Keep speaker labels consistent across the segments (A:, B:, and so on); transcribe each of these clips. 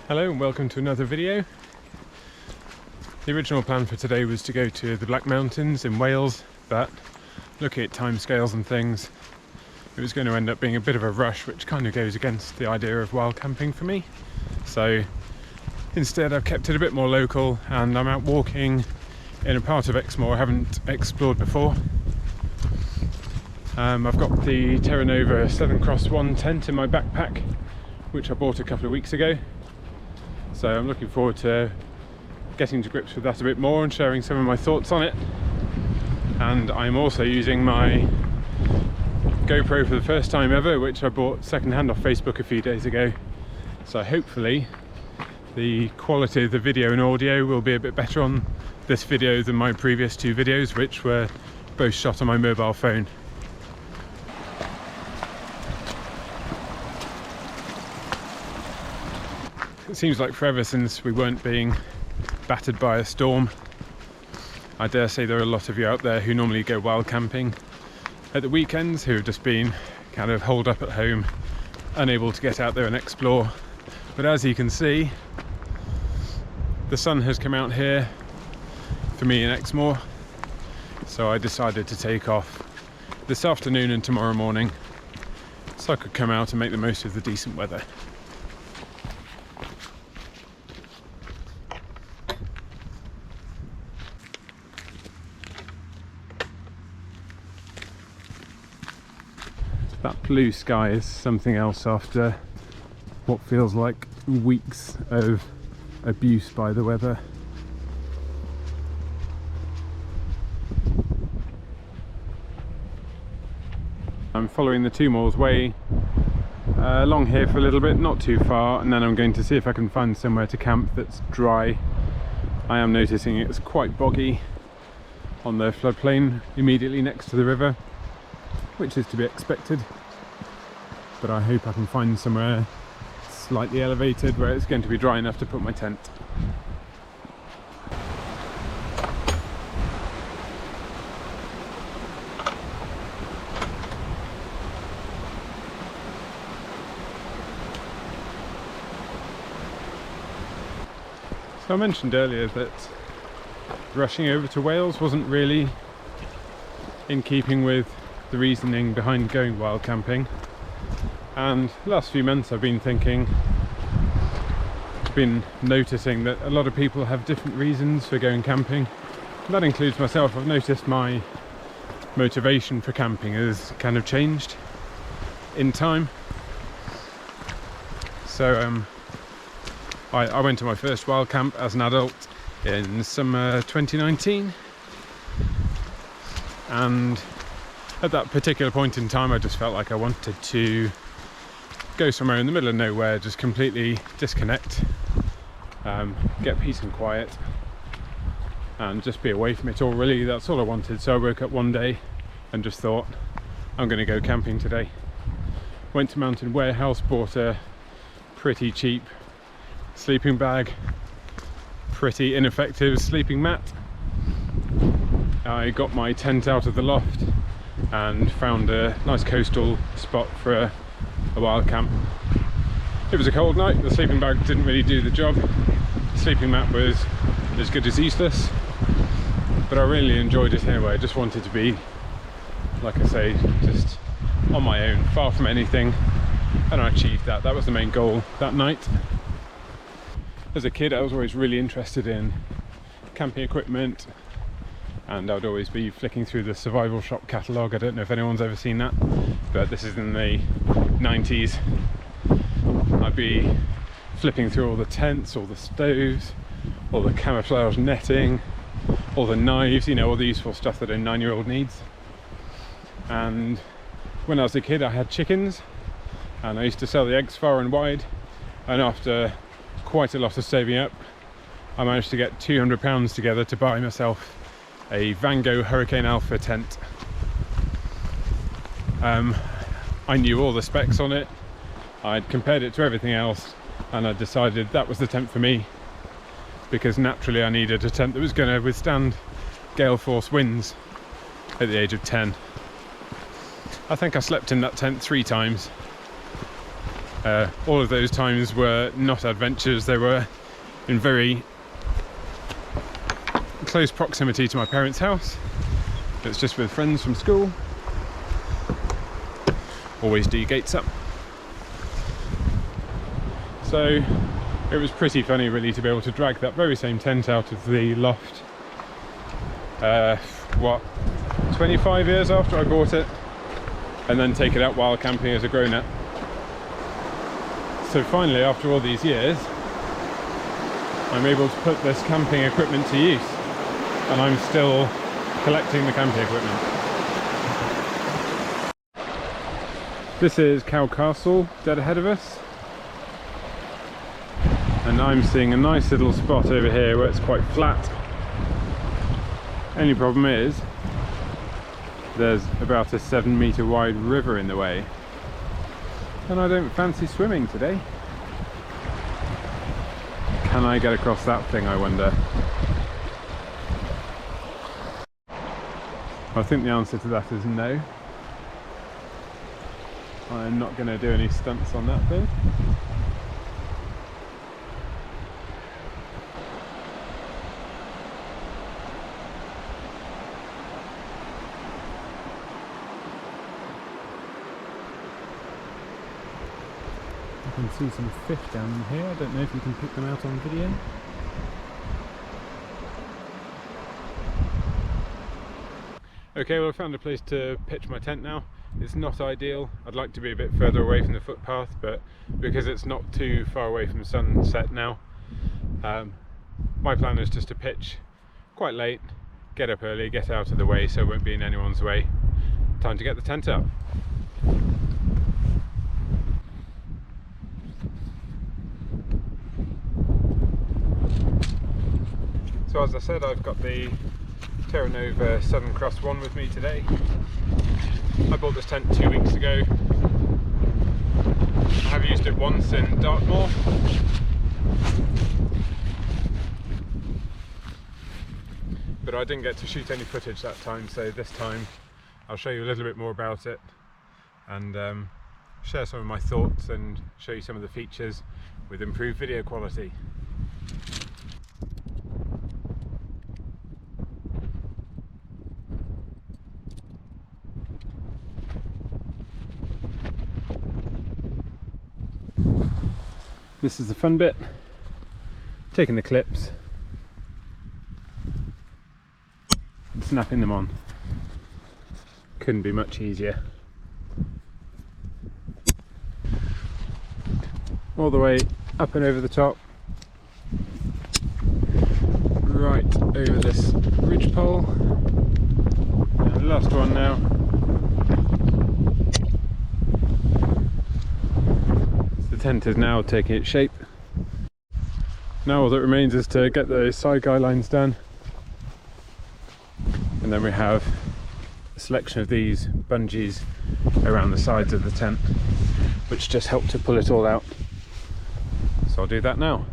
A: Hello and welcome to another video. The original plan for today was to go to the Black Mountains in Wales, but looking at timescales and things, it was going to end up being a bit of a rush, which kind of goes against the idea of wild camping for me. So instead I've kept it a bit more local, and I'm out walking in a part of Exmoor I haven't explored before. I've got the Terra Southern Cross 1 tent in my backpack, which I bought a couple of weeks ago. So I'm looking forward to getting to grips with that a bit more and sharing some of my thoughts on it. And I'm also using my GoPro for the first time ever, which I bought second-hand off Facebook a few days ago. So hopefully the quality of the video and audio will be a bit better on this video than my previous two videos, which were both shot on my mobile phone. It seems like forever since we weren't being battered by a storm. I dare say there are a lot of you out there who normally go wild camping at the weekends who have just been kind of holed up at home, unable to get out there and explore. But as you can see, the sun has come out here for me in Exmoor, so I decided to take off this afternoon and tomorrow morning so I could come out and make the most of the decent weather. That blue sky is something else after what feels like weeks of abuse by the weather. I'm following the Two Moors Way along here for a little bit, not too far, and then I'm going to see if I can find somewhere to camp that's dry. I am noticing it's quite boggy on the floodplain immediately next to the river, which is to be expected, but I hope I can find somewhere slightly elevated where it's going to be dry enough to put my tent. So I mentioned earlier that rushing over to Wales wasn't really in keeping with the reasoning behind going wild camping, and the last few months I've been noticing that a lot of people have different reasons for going camping. And that includes myself. I've noticed my motivation for camping has kind of changed in time. So I went to my first wild camp as an adult in summer 2019, and at that particular point in time I just felt like I wanted to go somewhere in the middle of nowhere, just completely disconnect, get peace and quiet and just be away from it all. Really, that's all I wanted. So I woke up one day and just thought, I'm going to go camping today. Went to Mountain Warehouse, bought a pretty cheap sleeping bag, pretty ineffective sleeping mat. I got my tent out of the loft and found a nice coastal spot for a wild camp. It was a cold night, the sleeping bag didn't really do the job, the sleeping mat was as good as useless, but I really enjoyed it anyway. I just wanted to be, like I say, just on my own, far from anything, and I achieved that. That was the main goal that night. As a kid I was always really interested in camping equipment, and I'd always be flicking through the survival shop catalogue. I don't know if anyone's ever seen that, but this is in the 90s. I'd be flipping through all the tents, all the stoves, all the camouflage netting, all the knives, you know, all the useful stuff that a 9-year-old needs. And when I was a kid I had chickens, and I used to sell the eggs far and wide, and after quite a lot of saving up I managed to get £200 together to buy myself a Vango Hurricane Alpha tent. I knew all the specs on it, I'd compared it to everything else, and I decided that was the tent for me, because naturally I needed a tent that was going to withstand gale force winds at the age of 10. I think I slept in that tent 3 times, All of those times were not adventures, they were in very close proximity to my parents' house. It's just with friends from school. Always do gates up. So it was pretty funny really to be able to drag that very same tent out of the loft, 25 years after I bought it, and then take it out while camping as a grown-up. So finally, after all these years, I'm able to put this camping equipment to use, and I'm still collecting the camping equipment. This is Cow Castle, dead ahead of us, and I'm seeing a nice little spot over here where it's quite flat. Only problem is there's about a 7-metre wide river in the way, and I don't fancy swimming today. Can I get across that thing, I wonder? I think the answer to that is no. I'm not going to do any stunts on that thing. I can see some fish down here. I don't know if you can pick them out on video. Okay, well I found a place to pitch my tent now. It's not ideal. I'd like to be a bit further away from the footpath, but because it's not too far away from sunset now, my plan is just to pitch quite late, get up early, get out of the way so it won't be in anyone's way. Time to get the tent up. So as I said, I've got the Terra Southern Cross 1 with me today. I bought this tent 2 weeks ago. I have used it once in Dartmoor. But I didn't get to shoot any footage that time, so this time I'll show you a little bit more about it and share some of my thoughts and show you some of the features with improved video quality. This is the fun bit, taking the clips and snapping them on. Couldn't be much easier. All the way up and over the top, right over this ridgepole, and last one now. The tent is now taking its shape. Now all that remains is to get the side guy lines done, and then we have a selection of these bungees around the sides of the tent which just help to pull it all out. So I'll do that now.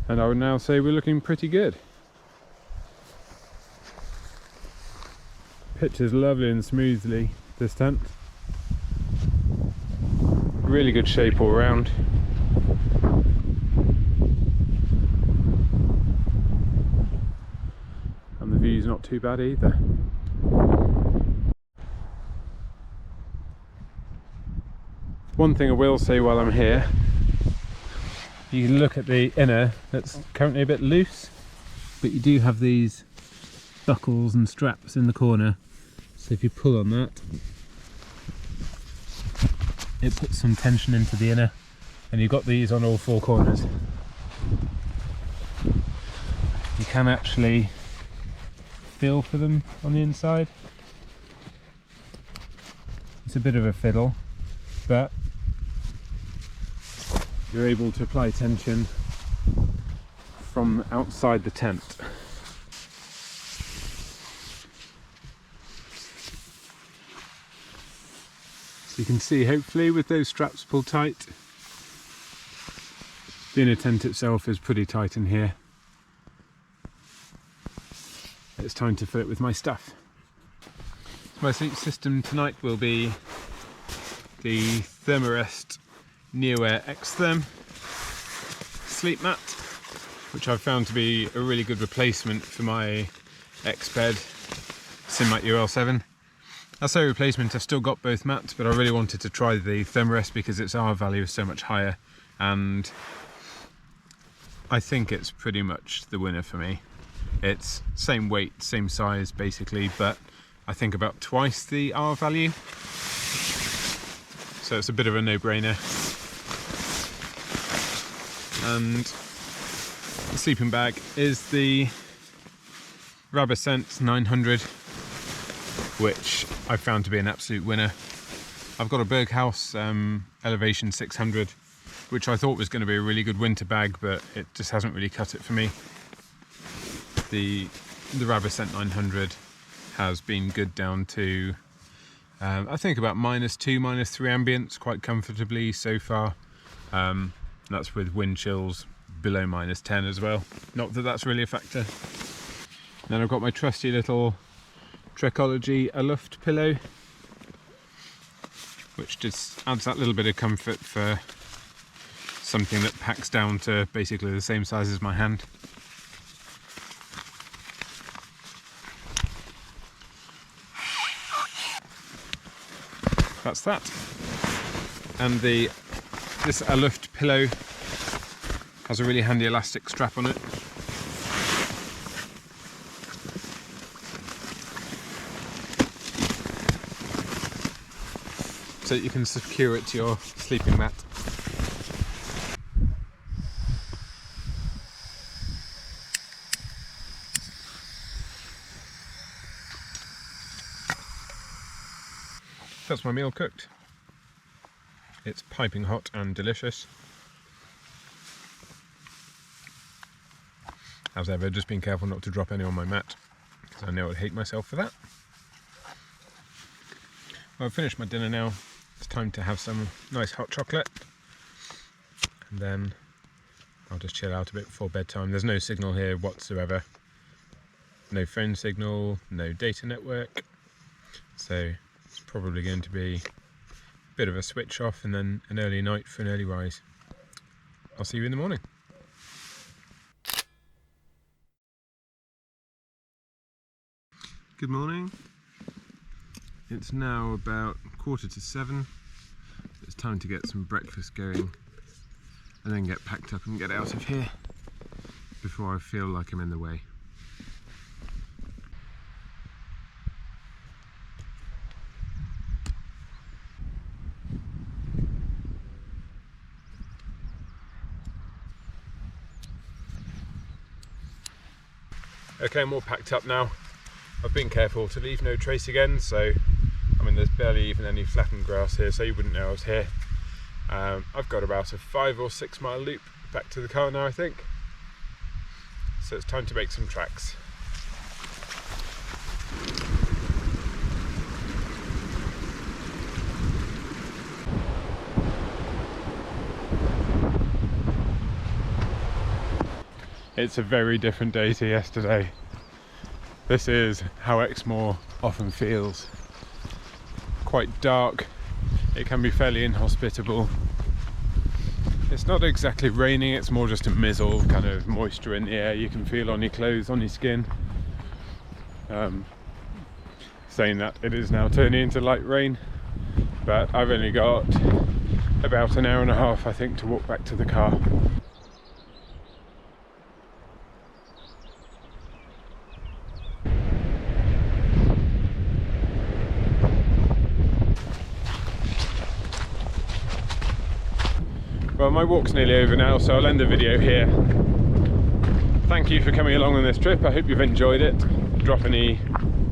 A: And I would now say we're looking pretty good. Pitches lovely and smoothly, this tent. Really good shape all around. And the view's not too bad either. One thing I will say while I'm here, you can look at the inner, that's currently a bit loose, but you do have these buckles and straps in the corner, so if you pull on that, it puts some tension into the inner, and you've got these on all four corners. You can actually feel for them on the inside. It's a bit of a fiddle, but you're able to apply tension from outside the tent. So you can see, hopefully, with those straps pulled tight, The inner tent itself is pretty tight in here. It's time to fill it with my stuff. My sleep system tonight will be the Thermarest NeoAir XTherm sleep mat, which I've found to be a really good replacement for my X bed Sinmat UL7. I say replacement, I've still got both mats, but I really wanted to try the Thermarest because its R value is so much higher, and I think it's pretty much the winner for me. It's same weight, same size basically, but I think about twice the R value. So it's a bit of a no-brainer. And the sleeping bag is the Rab Ascent 900, which I found to be an absolute winner. I've got a Berghaus Elevation 600, which I thought was going to be a really good winter bag, but it just hasn't really cut it for me. The Rab Ascent 900 has been good down to I think about -2, -3 ambience quite comfortably so far. That's with wind chills below -10 as well. Not that that's really a factor. Then I've got my trusty little Trekology Aluft pillow, which just adds that little bit of comfort for something that packs down to basically the same size as my hand. That's that. And this Aluft pillow has a really handy elastic strap on it. So that you can secure it to your sleeping mat. That's my meal cooked. It's piping hot and delicious. As ever, just being careful not to drop any on my mat, because I know I'd hate myself for that. Well, I've finished my dinner now. It's time to have some nice hot chocolate, and then I'll just chill out a bit before bedtime. There's no signal here whatsoever. No phone signal, no data network. So it's probably going to be a bit of a switch off and then an early night for an early rise. I'll see you in the morning. Good morning. It's now about 7:15. It's time to get some breakfast going and then get packed up and get out of here before I feel like I'm in the way. Okay, I'm all packed up now. I've been careful to leave no trace again, so I mean there's barely even any flattened grass here, so you wouldn't know I was here. I've got about a 5 or 6 mile loop back to the car now, I think. So it's time to make some tracks. It's a very different day to yesterday. This is how Exmoor often feels. Quite dark, it can be fairly inhospitable. It's not exactly raining, it's more just a mizzle, kind of moisture in the air you can feel on your clothes, on your skin. Saying that, it is now turning into light rain, but I've only got about an hour and a half, I think, to walk back to the car. Well, my walk's nearly over now, so I'll end the video here. Thank you for coming along on this trip. I hope you've enjoyed it. Drop any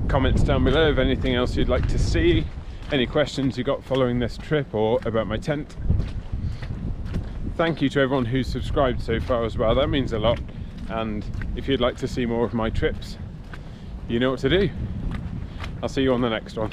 A: comments down below of anything else you'd like to see, any questions you got following this trip or about my tent. Thank you to everyone who's subscribed so far as well, that means a lot. And if you'd like to see more of my trips, you know what to do. I'll see you on the next one.